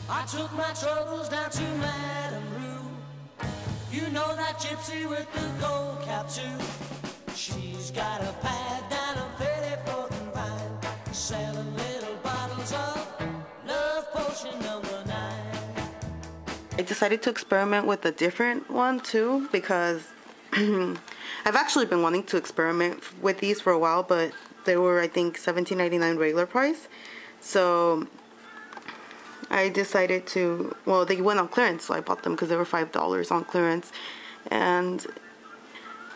I took my troubles down to Madame Rue. You know that gypsy with the gold cap too. She's got a pad down on 34th and Vine, selling little bottles of love potion number 9. I decided to experiment with a different one too because I've actually been wanting to experiment with these for a while, but they were, I think, $17.99 regular price. So I decided to, well, they went on clearance, so I bought them because they were $5 on clearance. And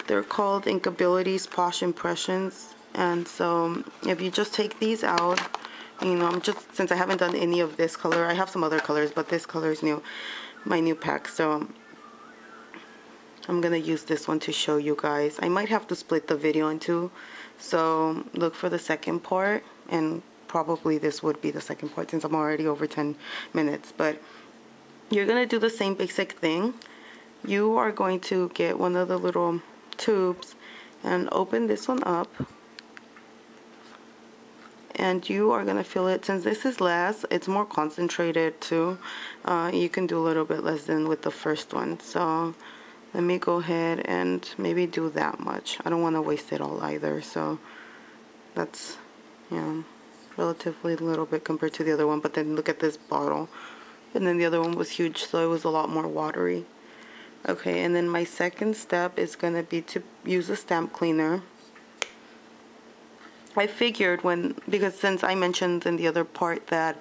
they're called Inkabilities Posh Impressions. And so if you just take these out, you know, since I haven't done any of this color, I have some other colors, but this color is new, my new pack. So I'm gonna use this one to show you guys. I might have to split the video in two, so look for the second part, and probably this would be the second part since I'm already over 10 minutes. But you're gonna do the same basic thing. You are going to get one of the little tubes and open this one up, and you are gonna fill it. Since this is less, it's more concentrated too. You can do a little bit less than with the first one. So let me go ahead and maybe do that much. I don't want to waste it all either, so that's, you know, relatively little bit compared to the other one. But then look at this bottle, and then the other one was huge, so it was a lot more watery. Okay, and then my second step is gonna be to use a stamp cleaner. I figured because since I mentioned in the other part that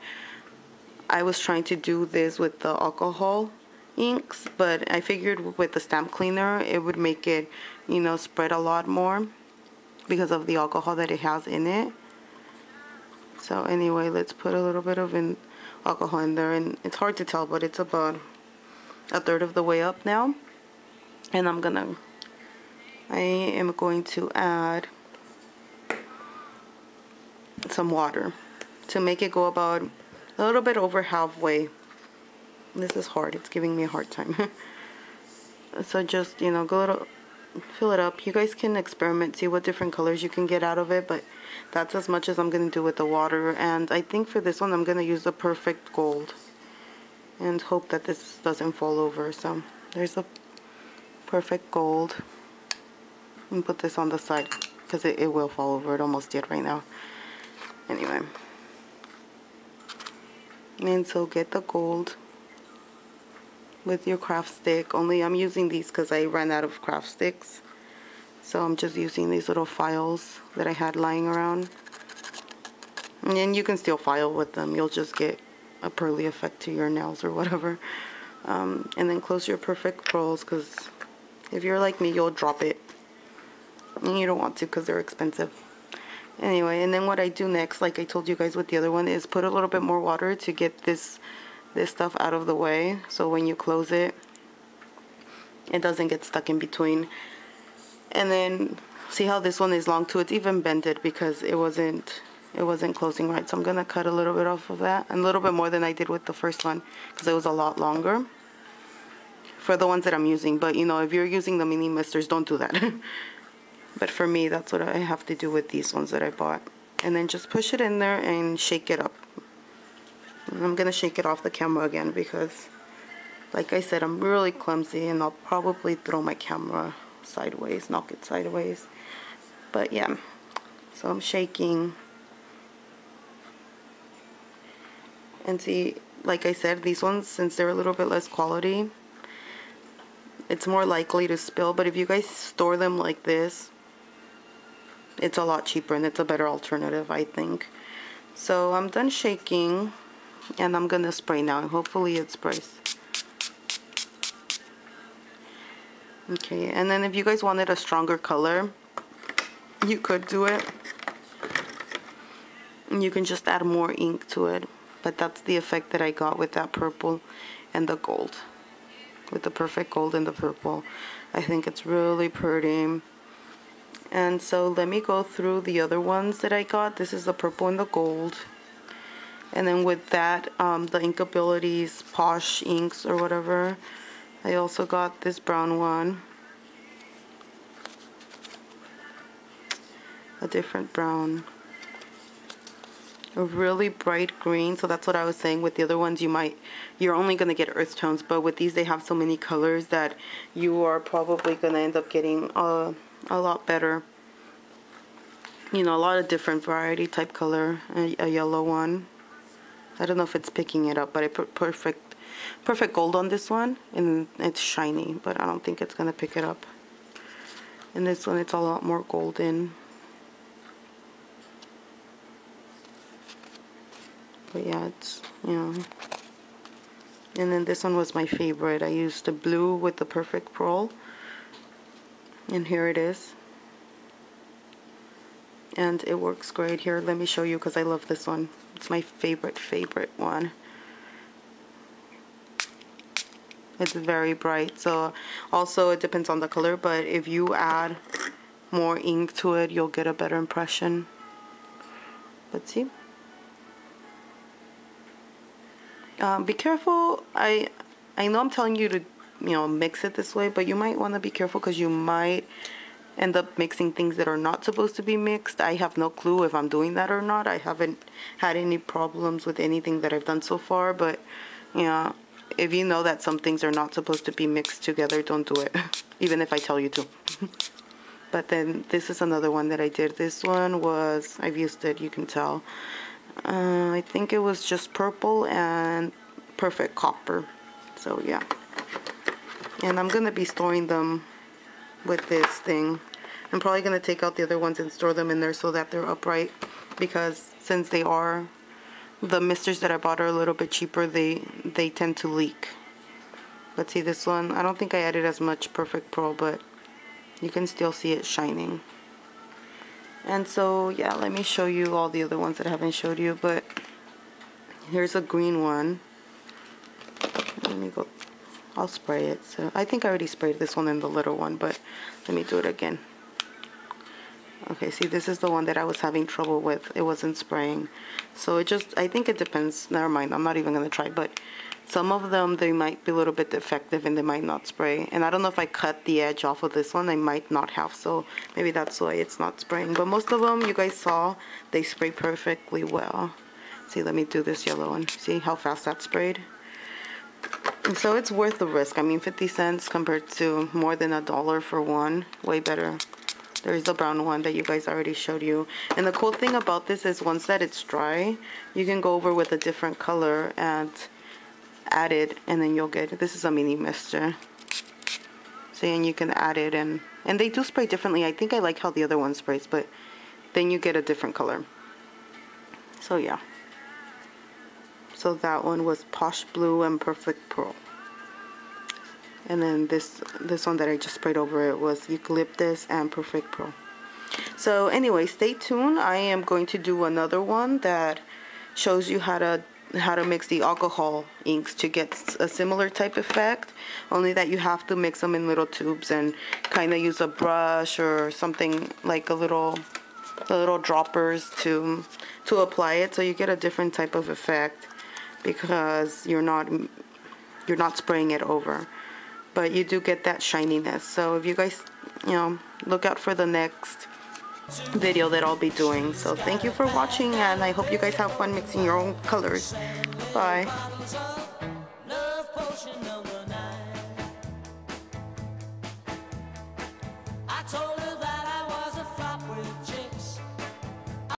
I was trying to do this with the alcohol inks, but I figured with the stamp cleaner it would make it, you know, spread a lot more because of the alcohol that it has in it. So anyway, let's put a little bit of alcohol in there, and it's hard to tell, but it's about a third of the way up now. And I am going to add some water to make it go about a little bit over halfway. This is hard, it's giving me a hard time. So just, you know, fill it up. You guys can experiment, see what different colors you can get out of it, but that's as much as I'm going to do with the water. And I think for this one I'm going to use the Perfect Gold and hope that this doesn't fall over. So there's the Perfect Gold, and put this on the side because it will fall over. It almost did right now. Anyway, and so get the gold with your craft stick. Only I'm using these because I ran out of craft sticks, so I'm just using these little files that I had lying around. And then you can still file with them, you'll just get a pearly effect to your nails or whatever. And then close your Perfect Pearls, because if you're like me, you'll drop it and you don't want to because they're expensive. Anyway, and then what I do next, like I told you guys with the other one, is put a little bit more water to get this stuff out of the way, so when you close it, it doesn't get stuck in between. And then see how this one is long too? It's even bended because it wasn't closing right. So I'm gonna cut a little bit off of that, and a little bit more than I did with the first one because it was a lot longer for the ones that I'm using. But you know, if you're using the mini misters, don't do that. But for me, that's what I have to do with these ones that I bought. And then just push it in there and shake it up. And I'm gonna shake it off the camera again because, like I said, I'm really clumsy, and I'll probably throw my camera sideways, knock it sideways. But yeah, so I'm shaking. And see, like I said, these ones, since they're a little bit less quality, it's more likely to spill. But if you guys store them like this, it's a lot cheaper and it's a better alternative, I think. So I'm done shaking, and I'm gonna spray now. Hopefully it sprays. Okay, and then if you guys wanted a stronger color, you could do it. And you can just add more ink to it. But that's the effect that I got with that purple and the gold. With the Perfect Gold and the purple. I think it's really pretty. And so let me go through the other ones that I got. This is the purple and the gold. And then with that, the Inkabilities Posh inks or whatever, I also got this brown one. A different brown. a really bright green. So that's what I was saying. With the other ones, you're only going to get earth tones, but with these they have so many colors that you are probably going to end up getting a lot better, you know, a lot of different variety type color. A yellow one, I don't know if it's picking it up, but I put perfect gold on this one and it's shiny, but I don't think it's going to pick it up. And this one, it's a lot more golden. But yeah, it's, you know. And then this one was my favorite. I used the blue with the perfect pearl. And here it is. And it works great. Here, let me show you because I love this one. It's my favorite one. It's very bright. So also it depends on the color, but if you add more ink to it, you'll get a better impression. Let's see. Be careful. I know I'm telling you to, you know, mix it this way, but you might want to be careful because you might end up mixing things that are not supposed to be mixed. I have no clue if I'm doing that or not. I haven't had any problems with anything that I've done so far, but yeah, if you know that some things are not supposed to be mixed together, don't do it, even if I tell you to. But then this is another one that I did. This one was, I've used it, you can tell. I think it was just purple and perfect copper. So yeah. And I'm going to be storing them with this thing. I'm probably going to take out the other ones and store them in there so that they're upright. Because since they are, the misters that I bought are a little bit cheaper, they tend to leak. Let's see this one. I don't think I added as much perfect pearl, but you can still see it shining. And so, yeah, let me show you all the other ones that I haven't showed you. But here's a green one. Let me go. I'll spray it. So I think I already sprayed this one and the little one, but let me do it again. Okay, see, this is the one that I was having trouble with. It wasn't spraying. So it just, I think it depends. Never mind, I'm not even going to try. But some of them, they might be a little bit defective and they might not spray. And I don't know if I cut the edge off of this one. I might not have. So maybe that's why it's not spraying. But most of them, you guys saw, they spray perfectly well. See, let me do this yellow one. See how fast that sprayed? And so it's worth the risk. I mean, 50 cents compared to more than $1 for one. Way better. There's the brown one that you guys already showed you. And the cool thing about this is once that it's dry, you can go over with a different color and add it, and then you'll get, this is a mini mister. See, and you can add it, and they do spray differently. I think I like how the other one sprays, but then you get a different color. So yeah. So that one was Posh Blue and Perfect Pearl. And then this one that I just sprayed over it was Eucalyptus and Perfect Pearl. So anyway, stay tuned. I am going to do another one that shows you how to mix the alcohol inks to get a similar type effect, only that you have to mix them in little tubes and kind of use a brush or something like the little droppers to apply it, so you get a different type of effect because you're not spraying it over. But you do get that shininess. So if you guys, you know, look out for the next video that I'll be doing. So thank you for watching, and I hope you guys have fun mixing your own colors. Bye.